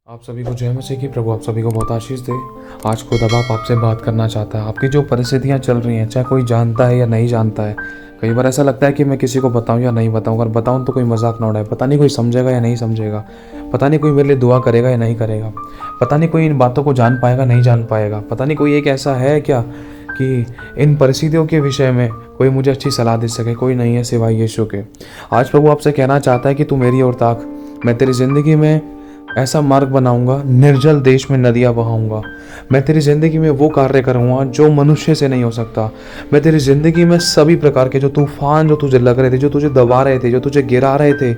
आप सभी को जय मसीह की। प्रभु आप सभी को बहुत आशीष दे। आज खुदा बाप आपसे बात करना चाहता है। आपकी जो परिस्थितियां चल रही हैं, चाहे कोई जानता है या नहीं जानता है, कई बार ऐसा लगता है कि मैं किसी को बताऊं या नहीं बताऊं। अगर बताऊं तो कोई मजाक ना उड़ाए, पता नहीं कोई समझेगा या नहीं समझेगा, पता नहीं कोई मेरे लिए दुआ करेगा या नहीं करेगा, पता नहीं कोई इन बातों को जान पाएगा नहीं जान पाएगा, पता नहीं कोई एक ऐसा है क्या कि इन परिस्थितियों के विषय में कोई मुझे अच्छी सलाह दे सके। कोई नहीं है सिवाय यीशु के। आज प्रभु आपसे कहना चाहता है कि तू मेरी ओर ताक, मैं तेरी ज़िंदगी में ऐसा मार्ग बनाऊंगा, निर्जल देश में नदियां बहाऊंगा। मैं तेरी ज़िंदगी में वो कार्य करूंगा जो मनुष्य से नहीं हो सकता। मैं तेरी ज़िंदगी में सभी प्रकार के जो तूफान जो तुझे लग रहे थे, जो तुझे दबा रहे थे, जो तुझे गिरा रहे थे,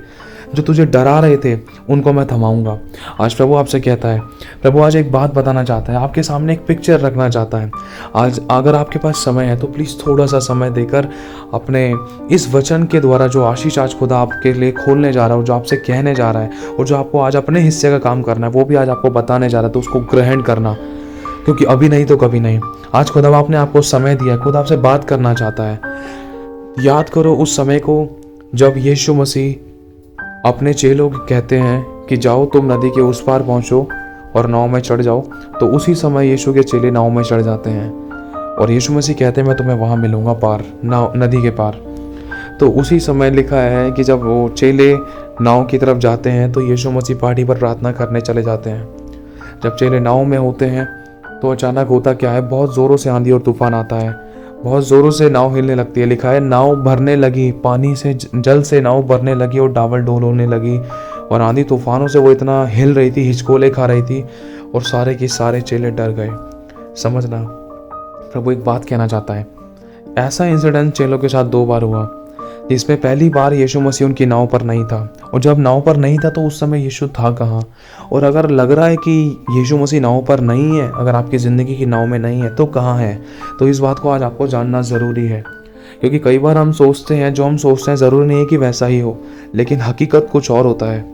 जो तुझे डरा रहे थे, उनको मैं थमाऊंगा। आज प्रभु आपसे कहता है, प्रभु आज एक बात बताना चाहता है, आपके सामने एक पिक्चर रखना चाहता है। आज अगर आपके पास समय है तो प्लीज़ थोड़ा सा समय देकर अपने इस वचन के द्वारा जो आशीष आज खुदा आपके लिए खोलने जा रहा है, जो आपसे कहने जा रहा है और जो आपको आज अपने हिस्से का काम करना है, वो भी आज आपको बताने जा रहा है, तो उसको ग्रहण करना, क्योंकि अभी नहीं तो कभी नहीं। आज खुदा आपने आपको समय दिया, खुदा आपसे बात करना चाहता है। याद करो उस समय को जब यीशु मसीह अपने चेलों को कहते हैं कि जाओ तुम नदी के उस पार पहुंचो और नाव में चढ़ जाओ, तो उसी समय यीशु के चेले नाव में चढ़ जाते हैं और यीशु मसीह कहते हैं मैं तुम्हें वहाँ मिलूंगा पार, नाव नदी के पार। तो उसी समय लिखा है कि जब वो चेले नाव की तरफ जाते हैं तो यीशु मसीह पहाड़ी पर प्रार्थना करने चले जाते हैं। जब चेले नाव में होते हैं तो अचानक होता क्या है, बहुत ज़ोरों से आंधी और तूफान आता है, बहुत ज़ोरों से नाव हिलने लगती है। लिखा है नाव भरने लगी, पानी से जल से नाव भरने लगी और डावल डोल होने लगी और आंधी तूफानों से वो इतना हिल रही थी, हिचकोले खा रही थी और सारे के सारे चेले डर गए। समझना, प्रभु एक बात कहना चाहता है। ऐसा इंसिडेंट चेलों के साथ 2 बार हुआ, जिसमें पहली बार यीशु मसीह उनकी नाव पर नहीं था, और जब नाव पर नहीं था तो उस समय यीशु था कहाँ। और अगर लग रहा है कि यीशु मसीह नाव पर नहीं है, अगर आपकी ज़िंदगी की नाव में नहीं है तो कहाँ है, तो इस बात को आज आपको जानना ज़रूरी है। क्योंकि कई बार हम सोचते हैं, जो हम सोचते हैं ज़रूरी नहीं है कि वैसा ही हो, लेकिन हकीकत कुछ और होता है।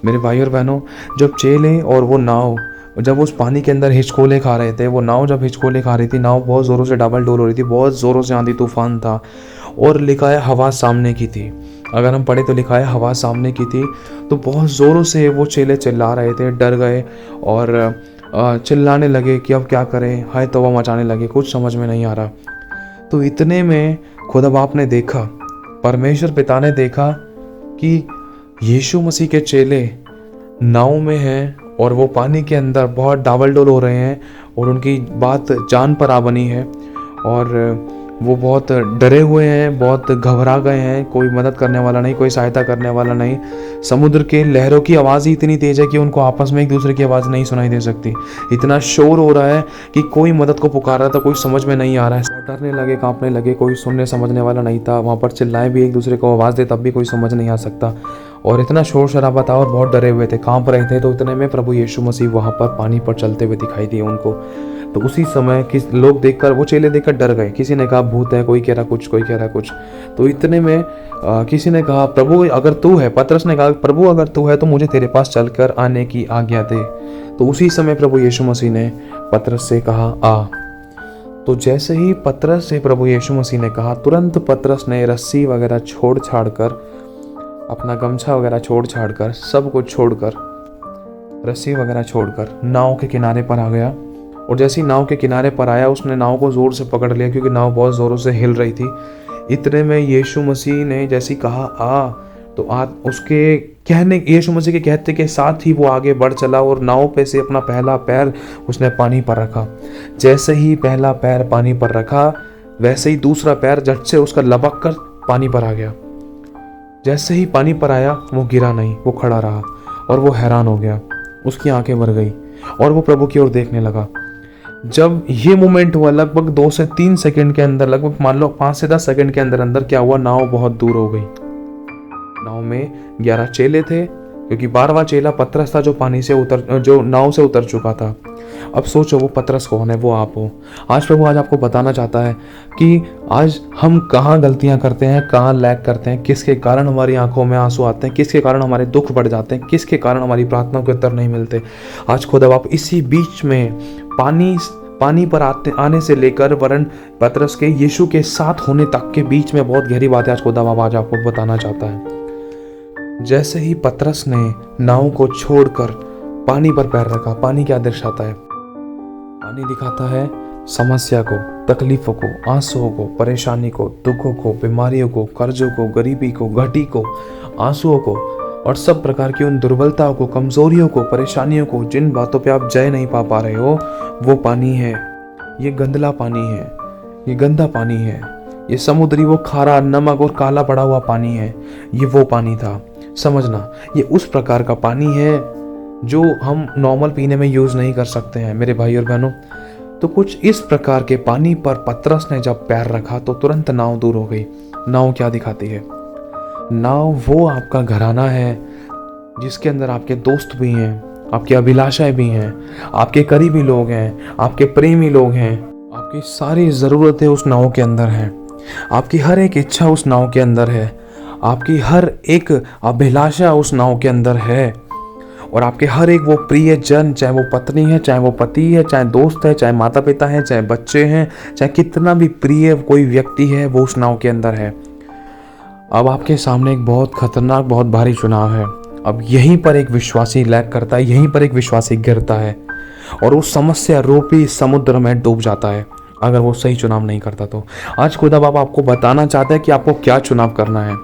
मेरे भाई और बहनों, जब चेले और वो नाव जब उस पानी के अंदर हिचकोले खा रहे थे, वो नाव जब हिचकोले खा रही थी, नाव बहुत ज़ोरों से डाबल डोल हो रही थी, बहुत ज़ोरों से आंधी तूफान था और लिखा है हवा सामने की थी। अगर हम पढ़े तो लिखा है हवा सामने की थी। तो बहुत ज़ोरों से वो चेले चिल्ला रहे थे, डर गए और चिल्लाने लगे कि अब क्या करें, हाय तौबा मचाने लगे, कुछ समझ में नहीं आ रहा। तो इतने में खुदा बाप ने देखा, परमेश्वर पिता ने देखा कि यीशु मसीह के चेले नाव में हैं और वो पानी के अंदर बहुत डावल डोल हो रहे हैं और उनकी बात जान पर आ बनी है और वो बहुत डरे हुए हैं, बहुत घबरा गए हैं। कोई मदद करने वाला नहीं, कोई सहायता करने वाला नहीं। समुद्र के लहरों की आवाज़ ही इतनी तेज़ है कि उनको आपस में एक दूसरे की आवाज़ नहीं सुनाई दे सकती। इतना शोर हो रहा है कि कोई मदद को पुकार रहा था, कोई समझ में नहीं आ रहा है। डरने लगे, कांपने लगे, कोई सुनने समझने वाला नहीं था। वहाँ पर चिल्लाएं भी एक दूसरे को आवाज़ दे तब भी कोई समझ नहीं आ सकता और इतना शोर शराबा था और बहुत डरे हुए थे, कांप रहे थे। तो इतने में प्रभु यीशु मसीह वहाँ पर पानी पर चलते हुए दिखाई दिए उनको। तो उसी समय लोग देखकर, वो चेले देखकर डर गए। किसी ने कहा भूत है, कोई कह रहा कुछ, कोई कह रहा कुछ। तो इतने में किसी ने कहा प्रभु अगर तू है, पतरस ने कहा प्रभु अगर तू है तो मुझे तेरे पास चलकर आने की आज्ञा दे। तो उसी समय प्रभु यीशु मसीह ने पतरस से कहा आ। तो जैसे ही पतरस से प्रभु यीशु मसीह ने कहा, तुरंत पतरस ने रस्सी वगैरह छोड़ छाड़ कर, अपना गमछा वगैरह छोड़ छाड़ कर, सब कुछ छोड़कर, रस्सी वगैरह छोड़कर नाव के किनारे पर आ गया। और जैसे ही नाव के किनारे पर आया, उसने नाव को ज़ोर से पकड़ लिया क्योंकि नाव बहुत ज़ोरों से हिल रही थी। इतने में यीशु मसीह ने जैसे कहा आ, तो उसके कहने, यीशु मसीह के कहते के साथ ही वो आगे बढ़ चला और नाव पे से अपना पहला पैर उसने पानी पर रखा। जैसे ही पहला पैर पानी पर रखा, वैसे ही दूसरा पैर झट से उसका लपक कर पानी पर आ गया। जैसे ही पानी पर आया, वो गिरा नहीं, वो खड़ा रहा और वो हैरान हो गया। उसकी आंखें भर गई और वो प्रभु की ओर देखने लगा। जब ये मोमेंट हुआ, लगभग 2 से 3 सेकंड के अंदर, लगभग मान लो 5 से 10 सेकंड के अंदर अंदर क्या हुआ, नाव बहुत दूर हो गई। नाव में 11 चेले थे, क्योंकि 12वां चेला पतरस था जो नाव से उतर चुका था। अब सोचो वो पतरस कौन है, वो आप हो। आज प्रभु आज आपको बताना चाहता है कि आज हम कहाँ गलतियाँ करते हैं, कहाँ लैग करते हैं, किसके कारण हमारी आंखों में आंसू आते हैं, किसके कारण हमारे दुख बढ़ जाते हैं, किसके कारण हमारी प्रार्थनाओं के उत्तर नहीं मिलते। आज खुदा बाप इसी बीच में पानी पर आने से लेकर वरन पतरस के यीशु के साथ होने तक के बीच में बहुत गहरी बात है आज खुदा बाप आज आपको बताना चाहता है। जैसे ही पतरस ने नाव को छोड़कर पानी पर पैर रखा। पानी क्या दर्शाता है? पानी दिखाता है समस्या को, तकलीफों को, आंसुओं को, परेशानी को, दुखों को, बीमारियों को, कर्जों को, गरीबी को, घटी को, आंसुओं को और सब प्रकार की उन दुर्बलताओं को, कमजोरियों को, परेशानियों को, जिन बातों पे आप जय नहीं पा रहे हो, वो पानी है। ये गंदला पानी है, ये गंदा पानी है, ये समुद्री वो खारा, नमक और काला पड़ा हुआ पानी है। ये वो पानी था, समझना। ये उस प्रकार का पानी है जो हम नॉर्मल पीने में यूज नहीं कर सकते हैं मेरे भाई और बहनों। तो कुछ इस प्रकार के पानी पर पतरस ने जब पैर रखा तो तुरंत नाव दूर हो गई। नाव क्या दिखाती है? नाव वो आपका घराना है जिसके अंदर आपके दोस्त भी हैं, आपकी अभिलाषाएं भी हैं, आपके करीबी लोग हैं, आपके प्रेमी लोग हैं, आपकी सारी ज़रूरतें उस नाव के अंदर हैं, आपकी हर एक इच्छा उस नाव के अंदर है, आपकी हर एक अभिलाषा उस नाव के अंदर है, और आपके हर एक वो प्रिय जन, चाहे वो पत्नी है, चाहे वो पति है, चाहे दोस्त है, चाहे माता पिता है, चाहे बच्चे हैं, चाहे कितना भी प्रिय कोई व्यक्ति है, वो उस नाव के अंदर है। अब आपके सामने एक बहुत खतरनाक, बहुत भारी चुनाव है। अब यहीं पर एक विश्वासी लैग करता है, यहीं पर एक विश्वासी गिरता है और उस समस्या रूपी समुद्र में डूब जाता है अगर वो सही चुनाव नहीं करता तो। आज खुदा बाबा आपको बताना चाहता है कि आपको क्या चुनाव करना है।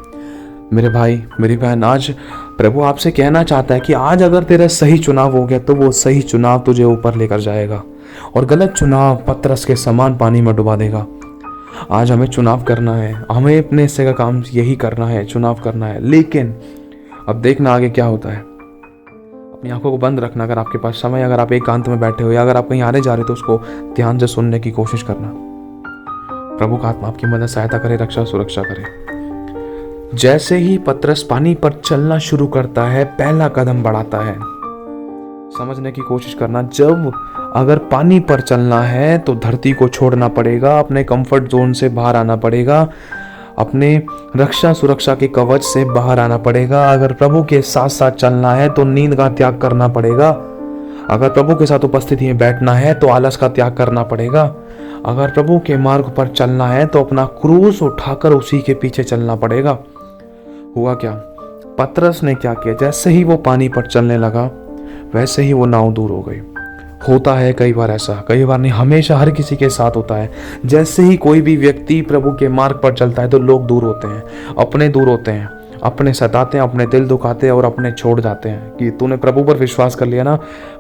मेरे भाई, मेरी बहन, आज प्रभु आपसे कहना चाहता है कि आज अगर तेरा सही चुनाव हो गया तो वो सही चुनाव तुझे ऊपर लेकर जाएगा और गलत चुनाव पतरस के समान पानी में डुबा देगा। आज हमें चुनाव करना है, हमें अपने हिस्से का काम यही करना है, चुनाव करना है। लेकिन अब देखना आगे क्या होता है। अपनी आंखों को बंद रखना अगर आपके पास समय, अगर आप एकांत में बैठे हो या अगर आप कहीं आने जा रहे हो तो उसको ध्यान से सुनने की कोशिश करना। प्रभु का आत्मा आपकी मदद, सहायता करे, रक्षा सुरक्षा करे। जैसे ही पतरस पानी पर चलना शुरू करता है, पहला कदम बढ़ाता है। समझने की कोशिश करना, जब अगर पानी पर चलना है तो धरती को छोड़ना पड़ेगा, अपने कंफर्ट जोन से बाहर आना पड़ेगा, अपने रक्षा सुरक्षा के कवच से बाहर आना पड़ेगा। अगर प्रभु के साथ साथ चलना है तो नींद का त्याग करना पड़ेगा। अगर प्रभु के साथ उपस्थिति में बैठना है तो आलस का त्याग करना पड़ेगा। अगर प्रभु के मार्ग पर चलना है तो अपना क्रूस उठाकर उसी के पीछे चलना पड़ेगा। हुआ क्या? पतरस ने क्या किया? जैसे ही वो पानी पर चलने लगा वैसे ही वो नाव दूर हो गई। होता है कई बार ऐसा, कई बार नहीं, हमेशा हर किसी के साथ होता है। जैसे ही कोई भी व्यक्ति प्रभु के मार्ग पर चलता है तो लोग दूर होते हैं, अपने दूर होते हैं, अपने सताते हैं, अपने दिल दुखाते हैं और अपने छोड़ जाते हैं कि तूने प्रभु पर विश्वास कर लिया ना,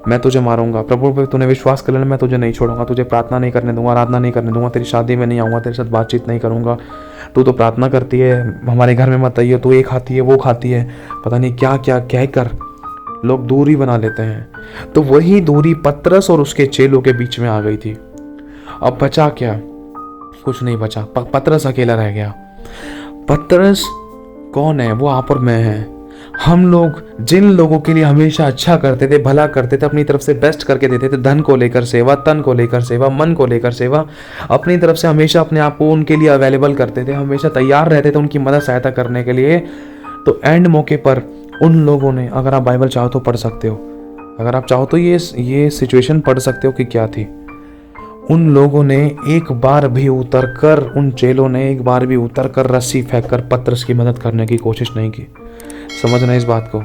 मैं तुझे मारूंगा। प्रभु पर तूने विश्वास कर लिया ना, मैं तुझे नहीं छोड़ूंगा, तुझे प्रार्थना नहीं करने दूंगा, आराधना नहीं करने दूंगा, तेरी शादी में नहीं आऊँगा, तेरे साथ बातचीत नहीं करूँगा, तू तो प्रार्थना करती है, हमारे घर में मत आइए, तू ये खाती है, वो खाती है, पता नहीं क्या क्या कहकर लोग दूरी बना लेते हैं। तो वही दूरी पतरस और उसके चेलों के बीच में आ गई थी। अब बचा क्या? कुछ नहीं बचा। पतरस अकेला रह गया। पतरस कौन है? वो आप और मैं हैं। हम लोग जिन लोगों के लिए हमेशा अच्छा करते थे, भला करते थे, अपनी तरफ से बेस्ट करके देते थे, धन को लेकर सेवा, तन को लेकर सेवा, मन को लेकर सेवा, अपनी तरफ से हमेशा अपने आप को उनके लिए अवेलेबल करते थे, हमेशा तैयार रहते थे उनकी मदद सहायता करने के लिए। तो एंड मौके पर उन लोगों ने, अगर आप बाइबल चाहो तो पढ़ सकते हो, अगर आप चाहो तो ये सिचुएशन पढ़ सकते हो कि क्या थी। उन लोगों ने एक बार भी उतरकर, उन चेलों ने एक बार भी उतरकर रस्सी फेंककर पतरस की मदद करने की कोशिश नहीं की। समझना इस बात को।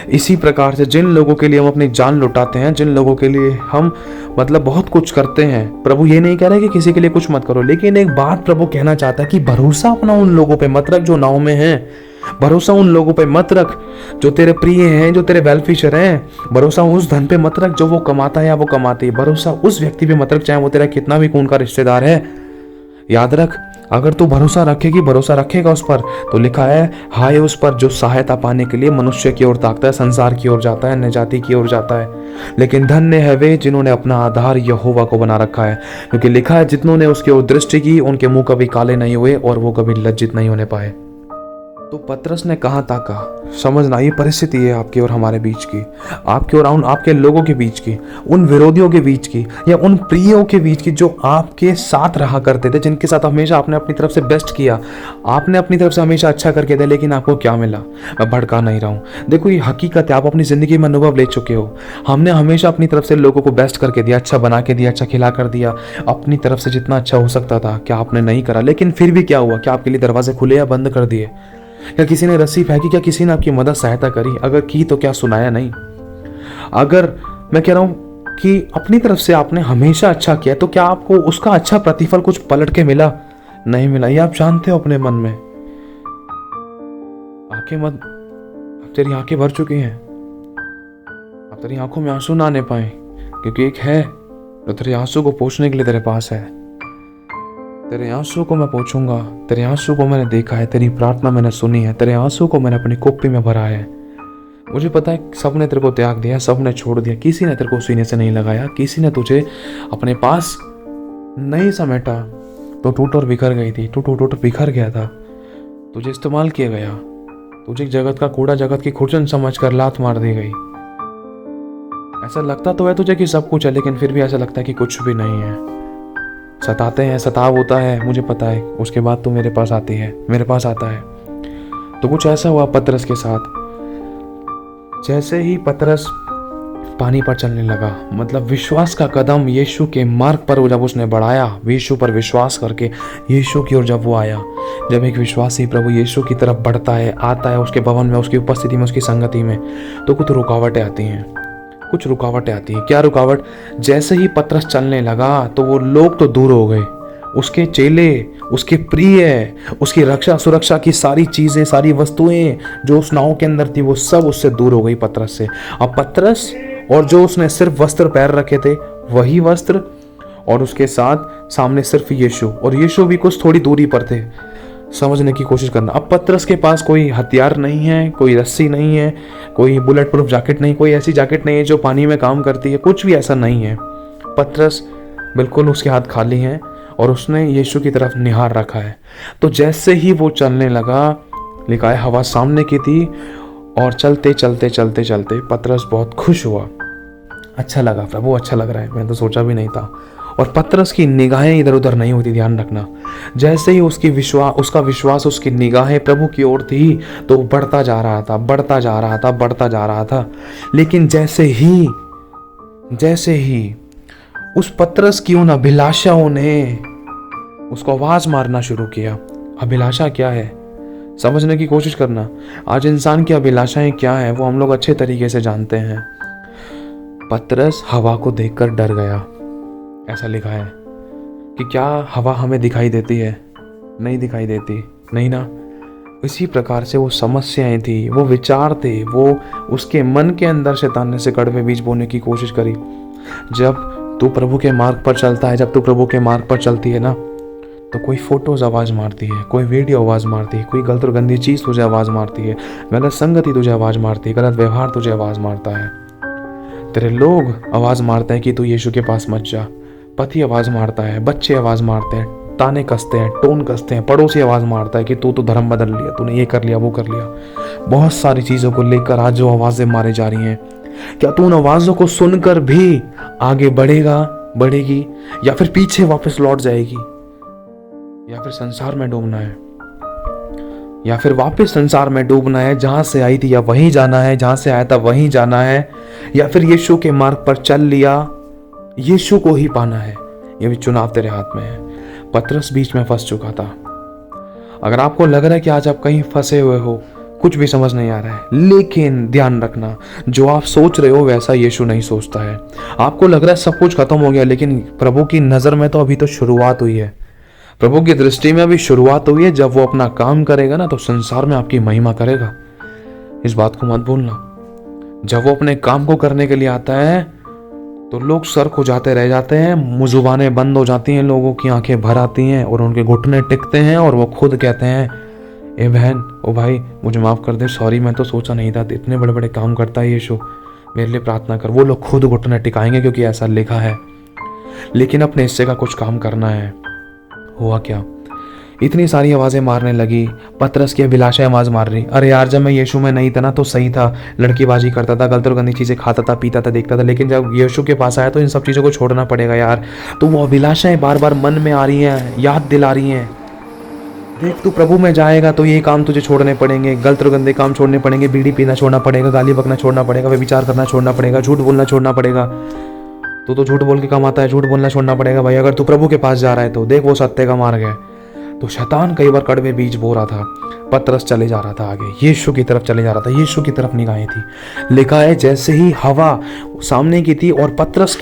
इसी प्रकार से जिन लोगों के लिए हम अपनी जान लुटाते हैं, जिन लोगों के लिए हम बहुत कुछ करते हैं, प्रभु ये नहीं कह रहे कि किसी के लिए कुछ मत करो, लेकिन एक बात प्रभु कहना चाहता है कि भरोसा अपना उन लोगों पे मत रख जो नाव में हैं। भरोसा उन लोगों पे मत रख जो तेरे प्रिय हैं, जो तेरे वेलफिशर हैं। भरोसा उस धन पे मत रख जो वो कमाता है या वो कमाती है। भरोसा उस व्यक्ति पे मत रख चाहे वो तेरा कितना भी खून का रिश्तेदार है। याद रख, अगर तू भरोसा रखेगी, भरोसा रखेगा उस पर, तो लिखा है हाय उस पर जो सहायता पाने के लिए मनुष्य की ओर ताकता है, संसार की ओर जाता है, अन्यजाति की ओर जाता है। लेकिन धन्य है वे जिन्होंने अपना आधार यहोवा को बना रखा है, क्योंकि लिखा है जितनों ने उसकी ओर दृष्टि की उनके मुंह कभी काले नहीं हुए और वो कभी लज्जित नहीं होने पाए। तो पतरस ने कहाँ ताका? समझना, ये परिस्थिति है आपके और हमारे बीच की, आपके और आपके लोगों के बीच की, उन विरोधियों के बीच की, या उन प्रियों के बीच की जो आपके साथ रहा करते थे, जिनके साथ हमेशा आपने अपनी तरफ से बेस्ट किया, आपने अपनी तरफ से हमेशा अच्छा करके दिया, लेकिन आपको क्या मिला? मैं भड़का नहीं रहा हूँ। देखो ये हकीकत है, आप अपनी जिंदगी में अनुभव ले चुके हो। हमने हमेशा अपनी तरफ से लोगों को बेस्ट करके दिया, अच्छा बना के दिया, अच्छा खिला कर दिया, अपनी तरफ से जितना अच्छा हो सकता था। क्या आपने नहीं करा? लेकिन फिर भी क्या हुआ? क्या आपके लिए दरवाजे खुले या बंद कर दिए? क्या किसी ने रस्सी फेंकी? क्या किसी ने आपकी मदद सहायता करी? अगर की तो क्या सुनाया नहीं? अगर मैं कह रहा हूँ कि अपनी तरफ से आपने हमेशा अच्छा किया, तो क्या आपको उसका अच्छा प्रतिफल कुछ पलट के मिला? नहीं मिला। ये आप जानते हो अपने मन में। आंखें मत, अब तेरी आंखें भर चुकी हैं, अब तेरी आंखों में आंसू ना आने पाए, क्योंकि एक है जो तेरे आंसू को पोंछने के लिए तेरे पास है। तेरे आंसू को मैं पोंछूंगा, तेरे आंसू को मैंने देखा है, तेरी प्रार्थना मैंने सुनी है, तेरे आंसू को मैंने अपनी कुप्पी में भरा है। मुझे पता है सब ने तेरे को त्याग दिया, सब ने छोड़ दिया, किसी ने तेरे को सीने से नहीं लगाया, किसी ने तुझे अपने पास नहीं समेटा, तो टूट और बिखर गई थी, तू टूट और बिखर गया था, तुझे इस्तेमाल किया गया, तुझे जगत का कूड़ा, जगत की खुरचन समझ कर लात मार दी गई। ऐसा लगता तो है तुझे कि सब कुछ है, लेकिन फिर भी ऐसा लगता है कि कुछ भी नहीं है। सताते हैं, सताव होता है, मुझे पता है। उसके बाद तू मेरे पास आती है, मेरे पास आता है। तो कुछ ऐसा हुआ पतरस के साथ। जैसे ही पतरस पानी पर चलने लगा, मतलब विश्वास का कदम यीशु के मार्ग पर जब उसने बढ़ाया, यीशु पर विश्वास करके यीशु की ओर जब वो आया, जब एक विश्वासी प्रभु यीशु की तरफ बढ़ता है, आता है उसके भवन में, उसकी उपस्थिति में, उसकी संगति में, तो कुछ रुकावटें आती हैं, कुछ रुकावटें आती हैं। क्या रुकावट? जैसे ही पतरस चलने लगा तो वो लोग तो दूर हो गए, उसके चेले, उसके प्रिय, उसकी रक्षा सुरक्षा की सारी चीजें, सारी वस्तुएं जो उस नाव के अंदर थी, वो सब उससे दूर हो गई पतरस से। अब पतरस और जो उसने सिर्फ वस्त्र पैर रखे थे, वही वस्त्र, और उसके साथ सामने सिर्फ यीशु, और यीशु भी कुछ थोड़ी दूरी पर थे। समझने की कोशिश करना। अब पतरस के पास कोई हथियार नहीं है, कोई रस्सी नहीं है, कोई बुलेट प्रूफ जैकेट नहीं, कोई ऐसी जैकेट नहीं है जो पानी में काम करती है, कुछ भी ऐसा नहीं है। पतरस बिल्कुल, उसके हाथ खाली हैं और उसने यीशु की तरफ निहार रखा है। तो जैसे ही वो चलने लगा, लिखा है हवा सामने की थी, और चलते चलते चलते चलते पतरस बहुत खुश हुआ। अच्छा लगा, प्रभु अच्छा लग रहा है, मैं तो सोचा भी नहीं था। और पतरस की निगाहें इधर उधर नहीं होती, ध्यान रखना। जैसे ही उसका विश्वास, उसकी निगाहें प्रभु की ओर थी, तो बढ़ता जा रहा था, बढ़ता जा रहा था, बढ़ता जा रहा था। लेकिन जैसे ही उस पतरस की उन अभिलाषाओं ने उसको आवाज मारना शुरू किया। अभिलाषा क्या है? समझने की कोशिश करना। आज इंसान की अभिलाषाएं क्या है, वो हम लोग अच्छे तरीके से जानते हैं। पतरस हवा को देखकर डर गया। ऐसा लिखा है कि क्या हवा हमें दिखाई देती है? नहीं दिखाई देती, नहीं ना। इसी प्रकार से वो समस्याएं थी, वो विचार थे, वो उसके मन के अंदर शैतान ने से कड़वे बीज बोने की कोशिश करी। जब तू प्रभु के मार्ग पर चलता है, जब तू प्रभु के मार्ग पर चलती है ना, तो कोई फोटोज आवाज मारती है, कोई वीडियो आवाज मारती है, कोई गलत और गंदी चीज तुझे आवाज मारती है, गलत संगति तुझे आवाज मारती है, गलत व्यवहार तुझे आवाज मारता है, तेरे लोग आवाज मारते हैं कि तू यीशु के पास मत जा, पति आवाज मारता है, बच्चे आवाज मारते हैं, ताने कसते हैं, टोन कसते हैं, पड़ोसी आवाज मारता है कि तू तो धर्म बदल लिया, तूने ये कर लिया, वो कर लिया। बहुत सारी चीजों को लेकर आज जो आवाजें मारी जा रही हैं, क्या तू उन आवाजों को सुनकर भी आगे बढ़ेगी, या फिर पीछे वापस लौट जाएगी, या फिर संसार में डूबना है, या फिर वापस संसार में डूबना है, जहां से आई थी या वहीं जाना है, जहां से आया था वहीं जाना है, या फिर यीशु के मार्ग पर चल लिया, यीशु को ही पाना है। ये भी चुनाव तेरे हाथ में है। पतरस बीच में फंस चुका था। अगर आपको लग रहा है कि आज आप कहीं फंसे हुए हो, कुछ भी समझ नहीं आ रहा है, लेकिन ध्यान रखना, जो आप सोच रहे हो वैसा यीशु नहीं सोचता है। आपको लग रहा है सब कुछ खत्म हो गया, लेकिन प्रभु की नजर में तो अभी तो शुरुआत हुई है। प्रभु की दृष्टि में अभी शुरुआत हुई है। जब वो अपना काम करेगा ना, तो संसार में आपकी महिमा करेगा। इस बात को मत भूलना। जब वो अपने काम को करने के लिए आता है, तो लोग सर खुजाते रह जाते हैं, जुबानें बंद हो जाती हैं, लोगों की आंखें भर आती हैं और उनके घुटने टिकते हैं, और वो खुद कहते हैं, ए बहन, ओ भाई, मुझे माफ कर दे, सॉरी, मैं तो सोचा नहीं था, इतने बड़े बड़े काम करता है यीशु, मेरे लिए प्रार्थना कर। वो लोग खुद घुटने टिकाएंगे, क्योंकि ऐसा लिखा है। लेकिन अपने हिस्से का कुछ काम करना है। हुआ क्या? इतनी सारी आवाजें मारने लगी। पतरस की अभिलाषा आवाज मार रही, अरे यार, जब मैं यीशु में नहीं था ना तो सही था, लड़कीबाजी करता था, गलत और गंदी चीजें खाता था, पीता था, देखता था, लेकिन जब यीशु के पास आया तो इन सब चीजों को छोड़ना पड़ेगा यार। तो वो अभिलाषाएं बार बार मन में आ रही हैं, याद दिला रही हैं, देख तू प्रभु में जाएगा तो ये काम तुझे छोड़ने पड़ेंगे, गलत और गंदे काम छोड़ने पड़ेंगे, बीड़ी पीना छोड़ना पड़ेगा, गाली बकना छोड़ना पड़ेगा, व्यभिचार करना छोड़ना पड़ेगा, झूठ बोलना छोड़ना पड़ेगा। तू तो झूठ बोल के कमाता है, झूठ बोलना छोड़ना पड़ेगा भाई, अगर तू प्रभु के पास जा रहा है तो। देख वो सत्य का मार्ग है, तो शैतान कई बार कड़वे बीज बो रहा था। पतरस चले जा रहा था आगे, यीशु की तरफ चले जा रहा था, यीशु की तरफ निगाहें थी। लिखा है जैसे ही हवा सामने की थी और पतरस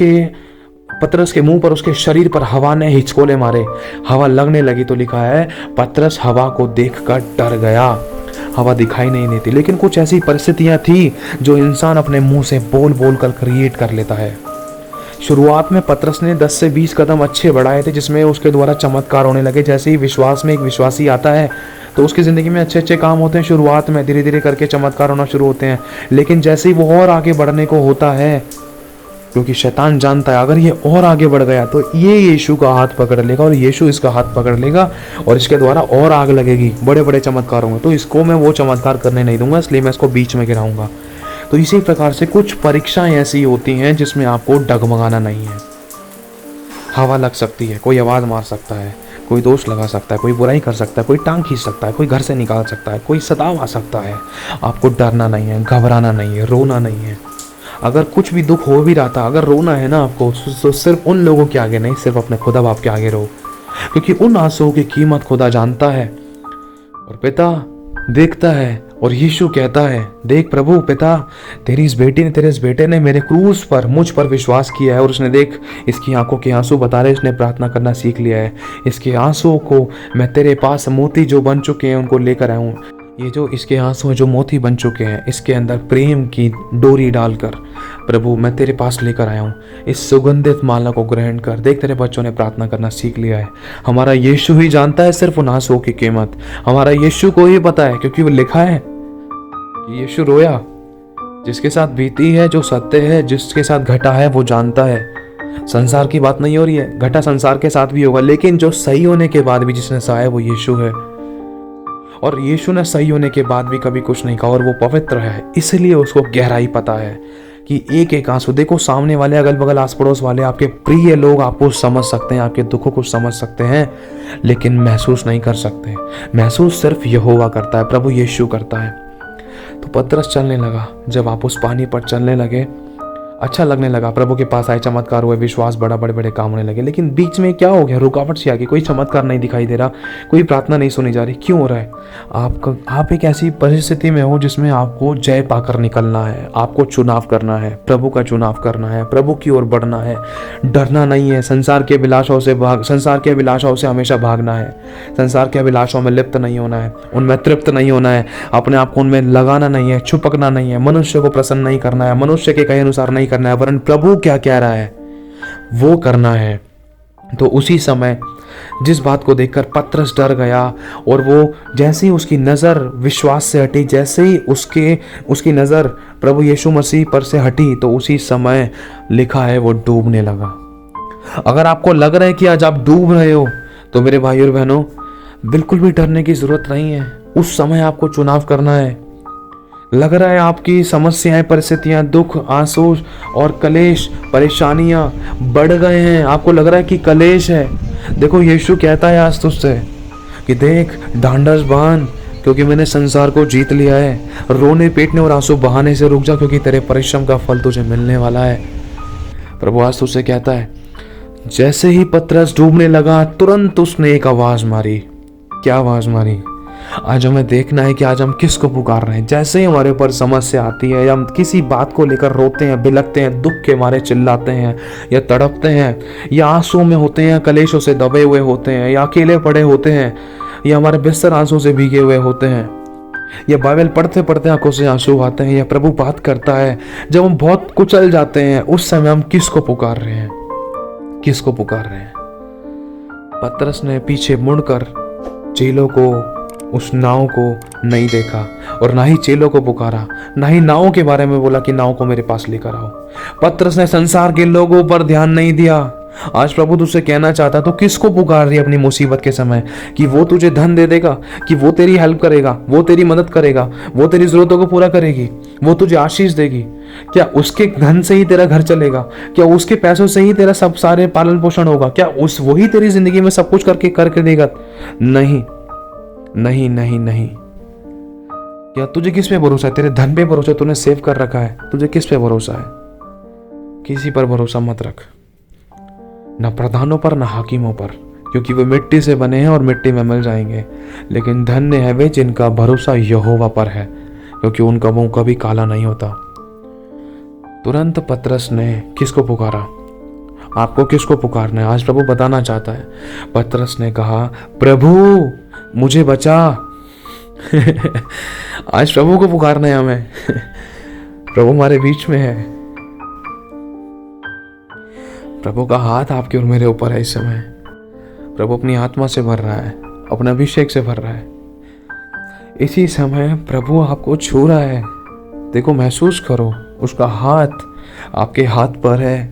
के मुंह पर, उसके शरीर पर हवा ने हिचकोले मारे, हवा लगने लगी, तो लिखा है पतरस हवा को देखकर डर गया। हवा दिखाई नहीं देती, लेकिन कुछ ऐसी परिस्थितियां थी जो इंसान अपने मुंह से बोल बोल कर क्रिएट कर लेता है। शुरुआत में पतरस ने 10 से 20 कदम अच्छे बढ़ाए थे, जिसमें उसके द्वारा चमत्कार होने लगे। जैसे ही विश्वास में एक विश्वासी आता है तो उसकी ज़िंदगी में अच्छे अच्छे काम होते हैं। शुरुआत में धीरे धीरे करके चमत्कार होना शुरू होते हैं, लेकिन जैसे ही वो और आगे बढ़ने को होता है, क्योंकि शैतान जानता है अगर ये और आगे बढ़ गया तो ये यीशु का हाथ पकड़ लेगा और यीशु इसका हाथ पकड़ लेगा और इसके द्वारा और आग लगेगी, बड़े बड़े चमत्कार होंगे, तो इसको मैं वो चमत्कार करने नहीं दूंगा, इसलिए मैं इसको बीच में गिराऊंगा। तो इसी प्रकार से कुछ परीक्षाएं ऐसी होती हैं जिसमें आपको डगमगाना नहीं है। हवा लग सकती है, कोई आवाज़ मार सकता है, कोई दोष लगा सकता है, कोई बुराई कर सकता है, कोई टांग खींच सकता है, कोई घर से निकाल सकता है, कोई सताव आ सकता है। आपको डरना नहीं है, घबराना नहीं है, रोना नहीं है। अगर कुछ भी दुख हो भी रहा था, अगर रोना है ना आपको, तो सिर्फ उन लोगों के आगे नहीं, सिर्फ अपने खुदा बाप के आगे रो, क्योंकि उन आंसुओं की कीमत खुदा जानता है और पिता देखता है। और यीशु कहता है, देख प्रभु पिता, तेरे इस बेटे ने मेरे क्रूस पर मुझ पर विश्वास किया है और उसने देख इसकी आंखों के आंसू बता रहे, इसने प्रार्थना करना सीख लिया है। इसके आंसुओं को मैं तेरे पास मोती जो बन चुके हैं उनको लेकर आया हूँ। ये जो इसके आंसू जो मोती बन चुके हैं, इसके अंदर प्रेम की डोरी डालकर प्रभु मैं तेरे पास लेकर आया हूँ। इस सुगंधित माला को ग्रहण कर। देख तेरे बच्चों ने प्रार्थना करना सीख लिया है। हमारा यीशु ही जानता है सिर्फ उन आंसुओं की कीमत। हमारा यीशु को ही पता है, क्योंकि वो लिखा है कि यीशु रोया। जिसके साथ बीती है, जो सत्य है, जिसके साथ घटा है, वो जानता है। संसार की बात नहीं हो रही है, घटा संसार के साथ भी होगा, लेकिन जो सही होने के बाद भी जिसने सहा है वो यीशु है। और यीशु ने सही होने के बाद भी कभी कुछ नहीं कहा और वो पवित्र है, इसलिए उसको गहराई पता है कि एक एक आंसू। देखो सामने वाले, अगल बगल, आस पड़ोस वाले, आपके प्रिय लोग आपको समझ सकते हैं, आपके दुखों को समझ सकते हैं, लेकिन महसूस नहीं कर सकते। महसूस सिर्फ यहोवा करता है, प्रभु यीशु करता है। तो पतरस चलने लगा। जब आप उस पानी पर चलने लगे, अच्छा लगने लगा, प्रभु के पास आए, चमत्कार हुए, विश्वास बड़ा, बड़े बड़े काम होने लगे। लेकिन बीच में क्या हो गया? रुकावट सी आ गई, कोई चमत्कार नहीं दिखाई दे रहा, कोई प्रार्थना नहीं सुनी जा रही। क्यों हो रहा है? आप एक ऐसी परिस्थिति में हो जिसमें आपको जय पाकर निकलना है, आपको चुनाव करना है, प्रभु का चुनाव करना है, प्रभु की ओर बढ़ना है। डरना नहीं है, संसार के अभिलाषाओं से हमेशा भागना है, संसार के अभिलाषाओं में लिप्त नहीं होना है, उनमें तृप्त नहीं होना है, अपने आप को उनमें लगाना नहीं है, छुपकना नहीं है, मनुष्य को प्रसन्न नहीं करना है, मनुष्य के कहे अनुसार नहीं करना है, वरन प्रभु क्या कह रहा है वो करना है। तो उसी समय जिस बात को देखकर पतरस डर गया और वो जैसे ही उसकी नज़र विश्वास से हटी, जैसे ही उसकी नज़र प्रभु यीशु मसीह पर से हटी, तो उसी समय लिखा है वो डूबने लगा। अगर आपको लग रहा है कि आज आप डूब रहे हो, तो मेरे भाई और बहनों बिल्कुल भी डरने की जरूरत नहीं है। उस समय आपको चुनाव करना है। लग रहा है आपकी समस्याएं, परिस्थितियां, दुख, आंसू और कलेश, परेशानियां बढ़ गए हैं, आपको लग रहा है कि कलेश है। देखो यीशु कहता है आज तुझसे कि देख ढांढस बांध, क्योंकि मैंने संसार को जीत लिया है। रोने पीटने और आंसू बहाने से रुक जा, क्योंकि तेरे परिश्रम का फल तुझे मिलने वाला है। प्रभु आज तुझसे कहता है। जैसे ही पतरस डूबने लगा, तुरंत उसने एक आवाज मारी। क्या आवाज मारी? आज हमें देखना है कि आज हम किसको पुकार रहे हैं। जैसे ही हमारे ऊपर समस्या आती है या हम किसी बात को लेकर रोते हैं, बिलखते हैं, दुख के मारे चिल्लाते हैं या तड़पते हैं, या आंसू में होते हैं, कलेशों से दबे हुए होते हैं, या अकेले पड़े होते हैं, या हमारे बिस्तर आंसू से भीगे हुए होते हैं, या बाइबल पढ़ते पढ़ते आंखों से आंसू आते हैं, या प्रभु बात करता है, जब हम बहुत कुचल जाते हैं, उस समय हम किसको पुकार रहे हैं? किसको पुकार रहे हैं? पतरस ने पीछे मुड़कर चेलों को, उस नाव को नहीं देखा और ना ही चेलों को पुकारा, ना ही नाव के बारे में बोला कि नाव को मेरे पास लेकर आओ। पतरस ने संसार के लोगों पर ध्यान नहीं दिया। आज प्रभु तुझसे कहना चाहता, तो किसको पुकार रही है अपनी मुसीबत के समय? कि वो तुझे धन दे देगा, कि वो तेरी हेल्प करेगा, वो तेरी मदद करेगा, वो तेरी जरूरतों को पूरा करेगी, वो तुझे आशीष देगी? क्या उसके धन से ही तेरा घर चलेगा? क्या उसके पैसों से ही तेरा सब सारे पालन पोषण होगा? क्या वही तेरी जिंदगी में सब कुछ करके देगा? नहीं नहीं नहीं नहीं। क्या तुझे किस पे भरोसा है? तेरे धन पे भरोसा? तूने सेव कर रखा है, तुझे किस पे भरोसा है? किसी पर भरोसा मत रख, ना प्रधानों पर, ना हाकिमों पर, क्योंकि वे मिट्टी से बने हैं और मिट्टी में मिल जाएंगे। लेकिन धन्य है वे जिनका भरोसा यहोवा पर है, क्योंकि उनका मुंह कभी काला नहीं होता। तुरंत पतरस ने किसको पुकारा? आपको किसको पुकारना है? आज प्रभु बताना चाहता है। पतरस ने कहा, प्रभु मुझे बचा। आज प्रभु को पुकारना है हमें। प्रभु हमारे बीच में है। प्रभु का हाथ आपके और मेरे ऊपर है इस समय। प्रभु अपनी आत्मा से भर रहा है, अपने अभिषेक से भर रहा है। इसी समय प्रभु आपको छू रहा है। देखो, महसूस करो, उसका हाथ आपके हाथ पर है।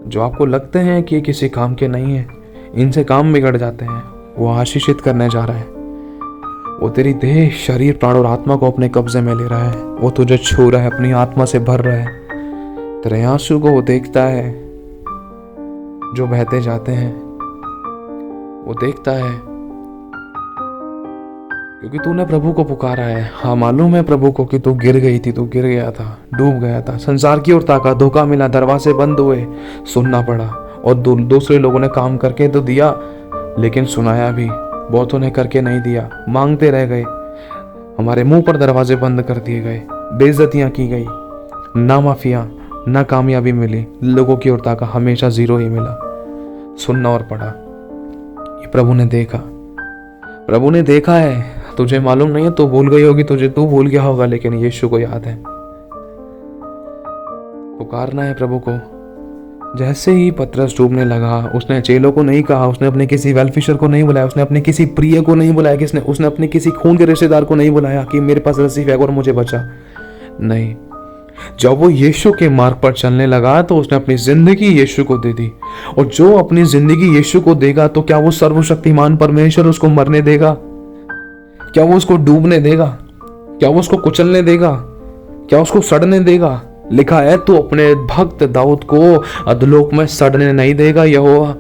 जो आपको लगते हैं कि ये किसी काम के नहीं है, इनसे काम बिगड़ जाते हैं, वो आशीषित करने जा रहा है। वो तेरी देह, शरीर, प्राण और आत्मा को अपने कब्जे में ले रहा है। वो तुझे छू रहा है, अपनी आत्मा से भर रहा है। तेरे आंसू को वो देखता है जो बहते जाते हैं, वो देखता है, क्योंकि तूने प्रभु को पुकारा है। हाँ, मालूम है प्रभु को कि तू गिर गई थी, तू गिर गया था, डूब गया था, संसार की ओर ताका, धोखा मिला, दरवाजे बंद हुए, सुनना पड़ा। और दूसरे लोगों ने काम करके तो दिया, लेकिन सुनाया भी। बहुतों ने करके नहीं दिया, मांगते रह गए। हमारे मुंह पर दरवाजे बंद कर दिए गए, बेइज्जतियां की गई, ना माफिया, ना कामयाबी मिली। लोगों की ओर ताका, हमेशा जीरो ही मिला। सुनना और पड़ा। ये प्रभु ने देखा, प्रभु ने देखा है। तुझे मालूम नहीं है, तू भूल गई होगी, तू भूल गया होगा, लेकिन यीशु को याद है। पुकारना है प्रभु को। जैसे ही पतरस डूबने लगा, उसने चेलों को नहीं कहा, उसने अपने किसी वेलफिशर को नहीं बुलाया, उसने अपने किसी प्रिय को नहीं बुलाया, उसने अपने किसी खून के रिश्तेदार को नहीं बुलाया कि मेरे पास रस्सी फेंक और मुझे बचा। नहीं, जब वो यीशु के मार्ग पर चलने लगा तो उसने अपनी जिंदगी यीशु को दे दी। और जो अपनी जिंदगी यीशु को देगा, तो क्या वो सर्वशक्तिमान परमेश्वर उसको मरने देगा? क्या वो उसको डूबने देगा? क्या वो उसको कुचलने देगा? क्या उसको सड़ने देगा? लिखा है, तू अपने भक्त दाऊद को अधोलोक में सड़ने नहीं देगा यहोवा।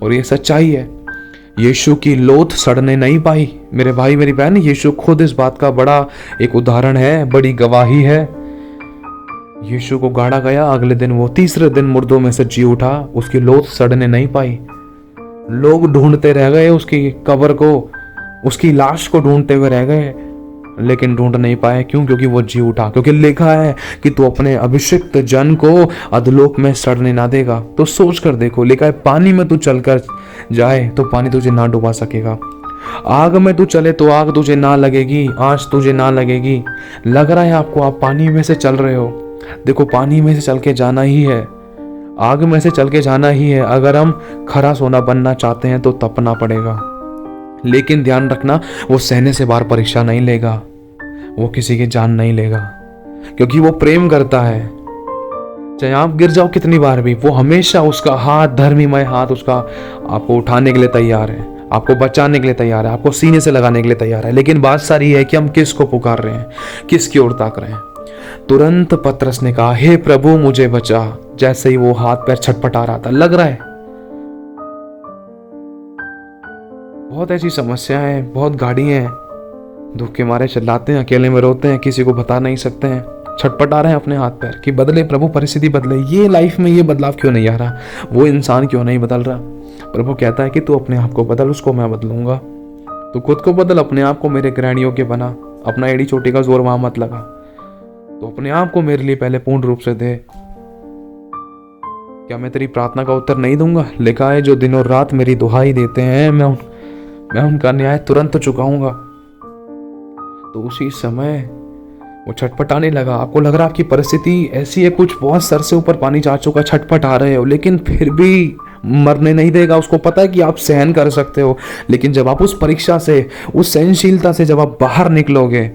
और ये सच्चाई है। यीशु की लोथ सड़ने नहीं पाई। मेरे भाई, मेरी बहन, यीशु खुद इस बात का बड़ा एक उदाहरण है, बड़ी गवाही है। यीशु को गाड़ा गया, अगले दिन वो तीसरे दिन मुर्दों में से जी उठा। उसकी लोथ सड़ने नहीं पाई। लोग ढूंढते रह गए उसकी कब्र को, उसकी लाश को ढूंढते हुए रह गए, लेकिन ढूंढ नहीं पाए। क्यों? क्योंकि वो जी उठा। क्योंकि लिखा है कि तू अपने अभिषिक्त जन को अधोलोक में सड़ने ना देगा। तो सोच कर देखो, लिखा है पानी में तू चलकर जाए तो पानी तुझे ना डुबा सकेगा। आग में तू चले तो आग तुझे ना लगेगी, आंच तुझे ना लगेगी। लग रहा है आपको आप पानी में से चल रहे हो। देखो, पानी में से चल के जाना ही है, आग में से चल के जाना ही है। अगर हम खरा सोना बनना चाहते हैं तो तपना पड़ेगा। लेकिन ध्यान रखना, वो सहने से बाहर परीक्षा नहीं लेगा, वो किसी की जान नहीं लेगा, क्योंकि वो प्रेम करता है। चाहे आप गिर जाओ कितनी बार भी, वो हमेशा उसका हाथ, धर्मीमय हाथ, उसका आपको उठाने के लिए तैयार है, आपको बचाने के लिए तैयार है, आपको सीने से लगाने के लिए तैयार है। लेकिन बात सारी है कि हम किसको पुकार रहे हैं, किसकी ओर ताक रहे हैं। तुरंत पतरस ने कहा, हे प्रभु मुझे बचा। जैसे ही वो हाथ पैर छटपटा रहा था, लग रहा है बहुत ऐसी समस्याएं, बहुत गाड़ी हैं, दुख के मारे चिल्लाते हैं, अकेले में रोते हैं, किसी को बता नहीं सकते हैं, छटपटा रहे हैं अपने हाथ पैर कि बदले प्रभु, परिस्थिति बदले। ये लाइफ में ये बदलाव क्यों नहीं आ रहा, वो इंसान क्यों नहीं बदल रहा। प्रभु कहता है कि तू अपने आप को बदल, उसको मैं बदलूंगा। तू खुद को बदल, अपने आप को मेरे ग्रहण योग्य बना। अपना एड़ी चोटी का जोर वहां मत लगा। तो अपने आप को मेरे लिए पहले पूर्ण रूप से दे। क्या मैं तेरी प्रार्थना का उत्तर नहीं दूंगा? लिखा है, जो दिन और रात मेरी दुहाई देते हैं, मैं उनका न्याय तुरंत चुकाऊंगा। तो उसी समय वो छटपटाने लगा। आपको लग रहा है आपकी परिस्थिति ऐसी है, कुछ बहुत सर से ऊपर पानी जा चुका, छटपट आ रहे हो, लेकिन फिर भी मरने नहीं देगा। उसको पता है कि आप सहन कर सकते हो। लेकिन जब आप उस परीक्षा से, उस सहनशीलता से जब आप बाहर निकलोगे,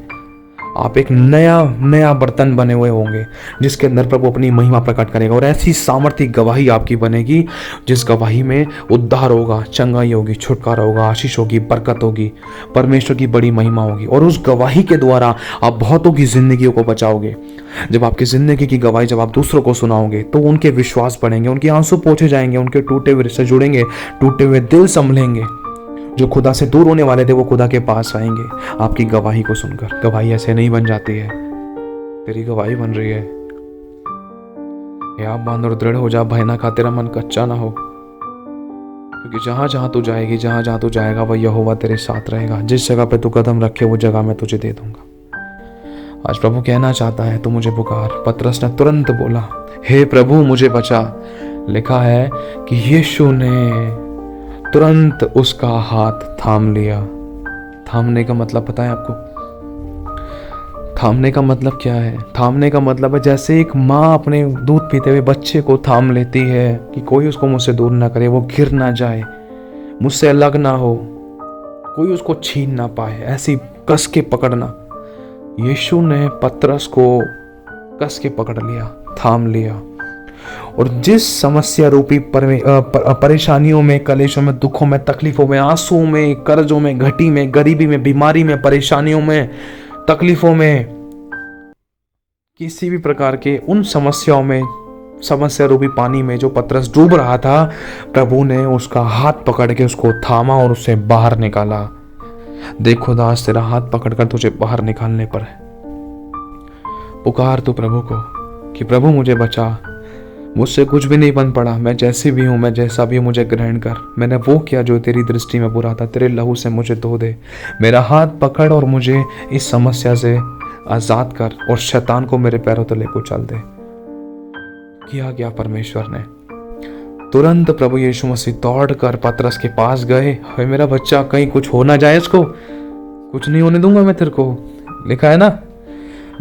आप एक नया बर्तन बने हुए होंगे, जिसके अंदर प्रभु अपनी महिमा प्रकट करेगा। और ऐसी सामर्थ्य गवाही आपकी बनेगी, जिस गवाही में उद्धार होगा, चंगाई होगी, छुटकारा होगा, आशीष होगी, बरकत होगी, परमेश्वर की बड़ी महिमा होगी। और उस गवाही के द्वारा आप बहुतों की जिंदगियों को बचाओगे। जब आपकी जिंदगी की गवाही जब आप दूसरों को सुनाओगे, तो उनके विश्वास बढ़ेंगे, उनके आंसू पोंछे जाएंगे, उनके टूटे हुए रिश्ते जुड़ेंगे, टूटे हुए दिल संभलेंगे। जो खुदा से दूर होने वाले थे, वो खुदा के पास आएंगे आपकी गवाही को सुनकर। गवाही ऐसे नहीं बन जाती है, तेरी गवाही बन रही है। ये आप बांध और दृढ़ हो जा, भय ना खा, तेरा मन कच्चा ना हो, क्योंकि जहाँ जहाँ तू जाएगी, जहाँ जहाँ तू जाएगा, वह यहोवा तेरे साथ रहेगा। जिस जगह पे तू कदम रखे वो जगह मैं तुझे दे दूंगा। आज प्रभु कहना चाहता है, तू मुझे पुकार। पतरस ने तुरंत बोला, हे प्रभु मुझे बचा। लिखा है कि यीशु ने तुरंत उसका हाथ थाम लिया। थामने का मतलब पता है आपको? थामने का मतलब क्या है? थामने का मतलब है जैसे एक माँ अपने दूध पीते हुए बच्चे को थाम लेती है कि कोई उसको मुझसे दूर ना करे, वो गिर ना जाए, मुझसे अलग ना हो, कोई उसको छीन ना पाए, ऐसी कस के पकड़ना। यीशु ने पतरस को कस के पकड़ लिया, थाम लिया। और जिस समस्या रूपी परेशानियों में, कलेशों में, दुखों में, तकलीफों में, आंसुओं में, कर्जों में, घटी में, गरीबी में, बीमारी में, परेशानियों में, तकलीफों में, किसी भी प्रकार के उन समस्याओं में, समस्या रूपी पानी में जो पतरस डूब रहा था, प्रभु ने उसका हाथ पकड़ के उसको थामा और उससे बाहर निकाला। देखो दास, तेरा हाथ पकड़कर तुझे बाहर निकालने पर है। पुकार तू प्रभु को कि प्रभु मुझे बचा, मुझसे कुछ भी नहीं बन पड़ा, मैं जैसी भी हूँ, मैं जैसा भी हूँ, मुझे ग्रहण कर। मैंने वो किया जो तेरी दृष्टि में बुरा था, तेरे लहू से मुझे धो दे। मेरा हाथ पकड़ और मुझे इस समस्या से आजाद कर और शैतान को मेरे पैरों तले को चल दे। किया गया परमेश्वर ने। तुरंत प्रभु यीशु मसीह दौड़ कर पतरस के पास गए। हे मेरा बच्चा, कहीं कुछ हो ना जाए, इसको कुछ नहीं होने दूंगा मैं तेरे को। लिखा है ना,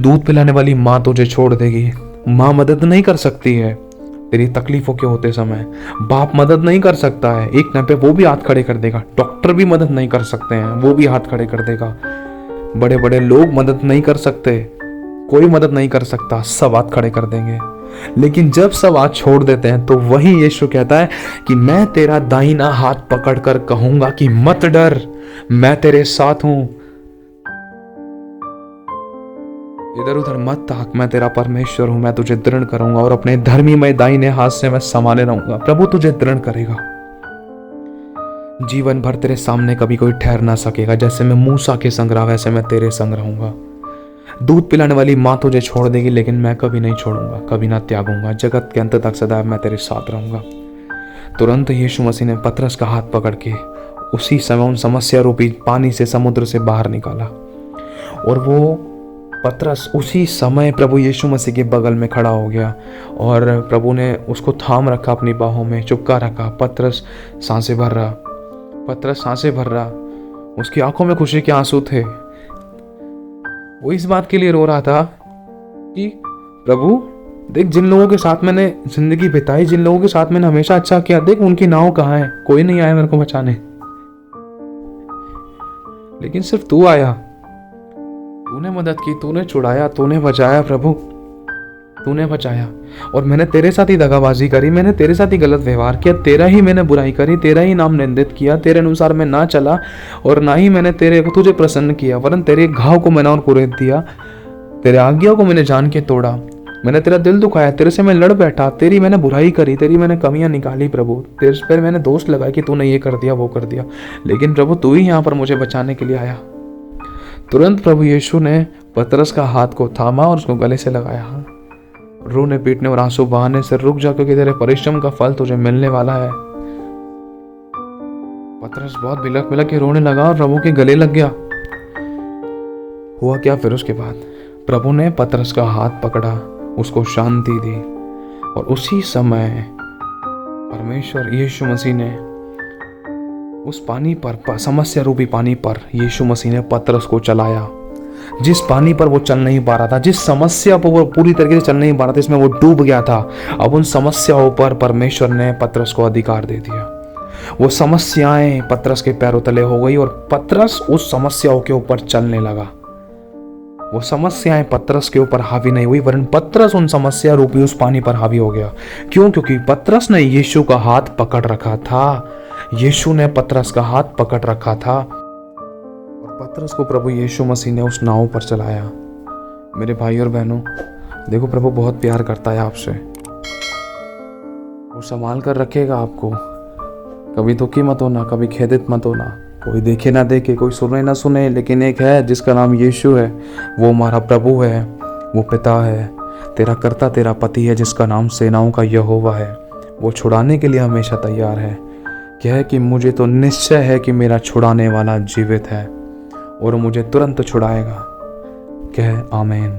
दूध पिलाने वाली माँ तुझे छोड़ देगी। माँ मदद नहीं कर सकती है तेरी तकलीफों के होते समय, बाप मदद नहीं कर सकता है, एक टाइम पे वो भी हाथ खड़े कर देगा। डॉक्टर भी मदद नहीं कर सकते हैं, वो भी हाथ खड़े कर देगा। बड़े बड़े लोग मदद नहीं कर सकते, कोई मदद नहीं कर सकता, सब हाथ खड़े कर देंगे। लेकिन जब सब हाथ छोड़ देते हैं तो वही यीशु कहता है कि मैं तेरा दाहिना हाथ पकड़कर कहूंगा कि मत डर, मैं तेरे साथ हूं, इधर उधर मत ताक, मैं तेरा परमेश्वर हूं, मैं तुझे दृढ़ करूंगा और अपने धर्मी में दाहिने हाथ से मैं संभाले रहूंगा। प्रभु तुझे दृढ़ करेगा। जीवन भर तेरे सामने कभी कोई ठहर ना सकेगा। जैसे मैं मूसा के संग रहा, वैसे मैं तेरे संग रहूंगा। दूध पिलाने वाली माँ तुझे छोड़ देगी, लेकिन मैं कभी नहीं छोड़ूंगा, कभी ना त्यागूंगा। जगत के अंत तक सदैव मैं तेरे साथ रहूंगा। तुरंत यीशु मसीह ने पतरस का हाथ पकड़ के उसी समय उन समस्या रूपी पानी से, समुद्र से बाहर निकाला। और वो पतरस उसी समय प्रभु यीशु मसीह के बगल में खड़ा हो गया और प्रभु ने उसको थाम रखा, अपनी बाहों में चिपका रखा। पतरस सांसें भर रहा, पतरस सांसें भर रहा। उसकी आंखों में खुशी के आंसू थे। वो इस बात के लिए रो रहा था कि प्रभु देख, जिन लोगों के साथ मैंने जिंदगी बिताई, जिन लोगों के साथ मैंने हमेशा अच्छा किया, देख उनकी नाव कहाँ है, कोई नहीं आया मेरे को बचाने, लेकिन सिर्फ तू आया। तूने मदद की, तूने छुड़ाया, तूने बचाया प्रभु, तूने बचाया। और मैंने तेरे साथ ही दगाबाजी करी, मैंने तेरे साथ ही गलत व्यवहार किया, तेरा ही मैंने बुराई करी, तेरा ही नाम निंदित किया, तेरे अनुसार मैं ना चला और ना ही मैंने तुझे प्रसन्न किया, वरन तेरे घाव को मैंने और कुरेद दिया, तेरे आज्ञा को मैंने जान के तोड़ा, मैंने तेरा दिल दुखाया, तेरे से मैं लड़ बैठा, तेरी मैंने बुराई करी, तेरी मैंने कमियां निकाली प्रभु, तेरे पर मैंने दोष लगाया कि तूने ये कर दिया, वो कर दिया, लेकिन प्रभु तू ही यहाँ पर मुझे बचाने के लिए आया। तुरंत प्रभु यीशु ने पतरस का हाथ को थामा और उसको गले से लगाया। रोने पीटने और आंसू बहाने से रुक जा, क्योंकि तेरे परिश्रम का फल तुझे मिलने वाला है। पतरस बहुत बिलख बिलख के रोने लगा और प्रभु के गले लग गया। हुआ क्या फिर उसके बाद? प्रभु ने पतरस का हाथ पकड़ा, उसको शांति दी और उसी समय परमेश्वर यीशु मसीह ने उस पानी पर, समस्या रूपी पानी पर यीशु मसीह ने पतरस को चलाया। जिस पानी पर वो चल नहीं पा रहा था, जिस समस्या पर वो पूरी तरीके से चल नहीं पा रहा था, इसमें वो डूब गया था, अब उन समस्याओं पर परमेश्वर ने पतरस को अधिकार दे दिया। वो समस्याएं पतरस के पैरों तले हो गई और पतरस उस समस्याओं के ऊपर चलने लगा। वो समस्याएं पतरस के ऊपर हावी नहीं हुई, वरन पतरस उन समस्या रूपी उस पानी पर हावी हो गया। क्यों? क्योंकि पतरस ने यीशु का हाथ पकड़ रखा था। यीशु ने पतरस का हाथ पकड़ रखा था और पतरस को प्रभु यीशु मसीह ने उस नाव पर चलाया। मेरे भाई और बहनों, देखो प्रभु बहुत प्यार करता है आपसे। वो संभाल कर रखेगा आपको। कभी दुखी मत होना, कभी खेदित मत होना। कोई देखे ना देखे, कोई सुने ना सुने, लेकिन एक है जिसका नाम यीशु है, वो हमारा प्रभु है, वो पिता है, तेरा कर्ता, तेरा पति है, जिसका नाम सेनाओं का यहोवा है। वो छुड़ाने के लिए हमेशा तैयार है। कह कि मुझे तो निश्चय है कि मेरा छुड़ाने वाला जीवित है और मुझे तुरंत छुड़ाएगा। कह आमीन।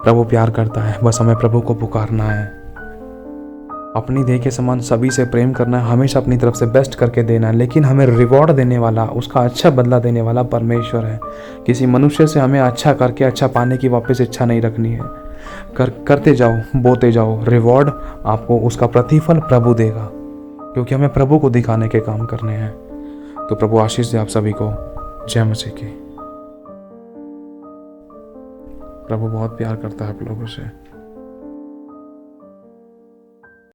प्रभु प्यार करता है, बस हमें प्रभु को पुकारना है, अपनी देह के समान सभी से प्रेम करना है, हमेशा अपनी तरफ से बेस्ट करके देना है। लेकिन हमें रिवॉर्ड देने वाला, उसका अच्छा बदला देने वाला परमेश्वर है। किसी मनुष्य से हमें अच्छा करके अच्छा पाने की वापस इच्छा नहीं रखनी है। करते जाओ, बोते जाओ, रिवॉर्ड आपको उसका प्रतिफल प्रभु देगा, क्योंकि हमें प्रभु को दिखाने के काम करने हैं। तो प्रभु आशीष दे आप सभी को। जय मसीह की। प्रभु बहुत प्यार करता है आप लोगों से।